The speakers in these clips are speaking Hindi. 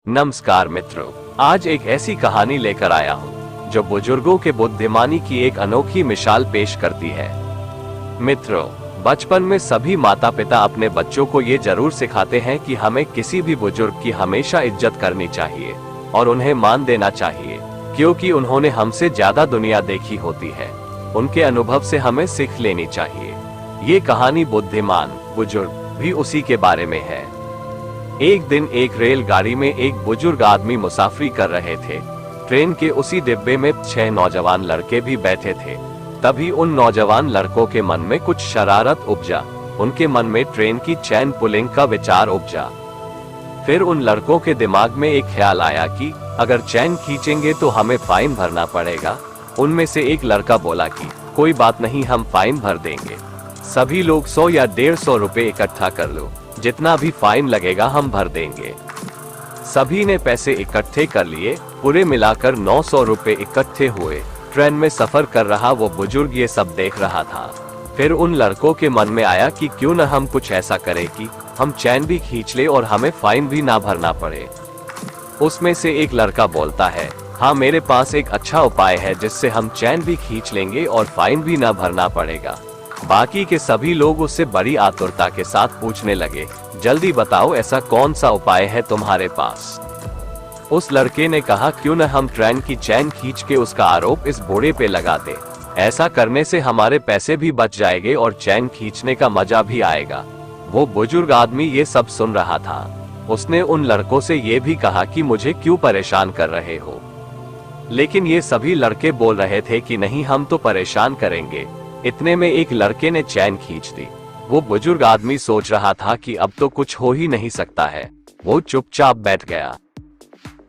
नमस्कार मित्रों, आज एक ऐसी कहानी लेकर आया हूँ जो बुजुर्गों के बुद्धिमानी की एक अनोखी मिसाल पेश करती है। मित्रों, बचपन में सभी माता पिता अपने बच्चों को ये जरूर सिखाते हैं कि हमें किसी भी बुजुर्ग की हमेशा इज्जत करनी चाहिए और उन्हें मान देना चाहिए, क्योंकि उन्होंने हमसे ज्यादा दुनिया देखी होती है। उनके अनुभव से हमें सीख लेनी चाहिए। ये कहानी बुद्धिमान बुजुर्ग भी उसी के बारे में है। एक दिन एक रेलगाड़ी में एक बुजुर्ग आदमी मुसाफरी कर रहे थे। ट्रेन के उसी डिब्बे में 6 नौजवान लड़के भी बैठे थे। तभी उन नौजवान लड़कों के मन में कुछ शरारत उपजा। उनके मन में ट्रेन की चैन पुलिंग का विचार उपजा। फिर उन लड़कों के दिमाग में एक ख्याल आया कि अगर चैन खींचेंगे तो हमें फाइन भरना पड़ेगा। उनमें से एक लड़का बोला कि कोई बात नहीं, हम फाइन भर देंगे। सभी लोग 100 या 150 रुपए इकट्ठा कर लो, जितना भी फाइन लगेगा हम भर देंगे। सभी ने पैसे इकट्ठे कर लिए। पूरे मिलाकर 900 रुपए इकट्ठे हुए। ट्रेन में सफर कर रहा वो बुजुर्ग ये सब देख रहा था। फिर उन लड़कों के मन में आया कि क्यों न हम कुछ ऐसा करें कि हम चैन भी खींच ले और हमें फाइन भी ना भरना पड़े। उसमें से एक लड़का बोलता है, हाँ मेरे पास एक अच्छा उपाय है जिससे हम चैन भी खींच लेंगे और फाइन भी ना भरना पड़ेगा। बाकी के सभी लोग उससे बड़ी आतुरता के साथ पूछने लगे, जल्दी बताओ ऐसा कौन सा उपाय है तुम्हारे पास। उस लड़के ने कहा, क्यों न हम ट्रेन की चैन खींच के उसका आरोप इस बूढ़े पे लगा दे। ऐसा करने से हमारे पैसे भी बच जाएंगे और चैन खींचने का मजा भी आएगा। वो बुजुर्ग आदमी ये सब सुन रहा था। उसने उन लड़कों से ये भी कहा कि मुझे क्यों परेशान कर रहे हो। लेकिन ये सभी लड़के बोल रहे थे कि नहीं, हम तो परेशान करेंगे। इतने में एक लड़के ने चैन खींच दी। वो बुजुर्ग आदमी सोच रहा था कि अब तो कुछ हो ही नहीं सकता है। वो चुपचाप बैठ गया।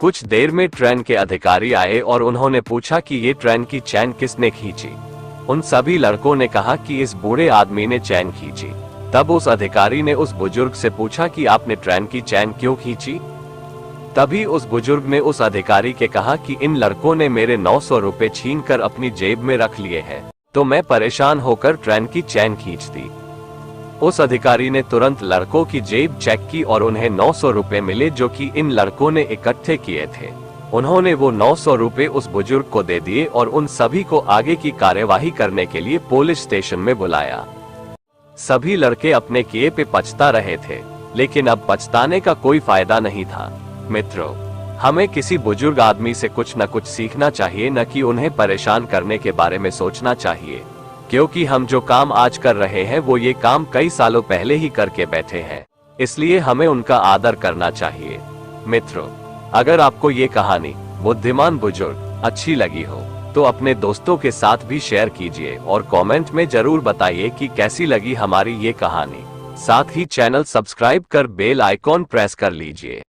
कुछ देर में ट्रेन के अधिकारी आए और उन्होंने पूछा कि ये ट्रेन की चैन किसने खींची। उन सभी लड़कों ने कहा कि इस बूढ़े आदमी ने चैन खींची। तब उस अधिकारी ने उस बुजुर्ग से पूछा कि आपने ट्रेन की चैन क्यों खींची। तभी उस बुजुर्ग ने उस अधिकारी के कहा कि इन लड़कों ने मेरे 900 रुपए छीन कर अपनी जेब में रख लिए हैं, तो मैं परेशान होकर ट्रेन की चैन खींच दी। उस अधिकारी ने तुरंत लड़कों की जेब चेक की और उन्हें 900 रुपए मिले जो कि इन लड़कों ने इकट्ठे किए थे। उन्होंने वो 900 रुपए उस बुजुर्ग को दे दिए और उन सभी को आगे की कार्यवाही करने के लिए पुलिस स्टेशन में बुलाया। सभी लड़के अपने किए पे पछता रहे थे, लेकिन अब पछताने का कोई फायदा नहीं था। मित्रों, हमें किसी बुजुर्ग आदमी से कुछ न कुछ सीखना चाहिए, न कि उन्हें परेशान करने के बारे में सोचना चाहिए, क्योंकि हम जो काम आज कर रहे हैं वो ये काम कई सालों पहले ही करके बैठे हैं। इसलिए हमें उनका आदर करना चाहिए। मित्रों, अगर आपको ये कहानी बुद्धिमान बुजुर्ग अच्छी लगी हो तो अपने दोस्तों के साथ भी शेयर कीजिए और कमेंट में जरूर बताइए कि कैसी लगी हमारी ये कहानी। साथ ही चैनल सब्सक्राइब कर बेल आइकॉन प्रेस कर लीजिए।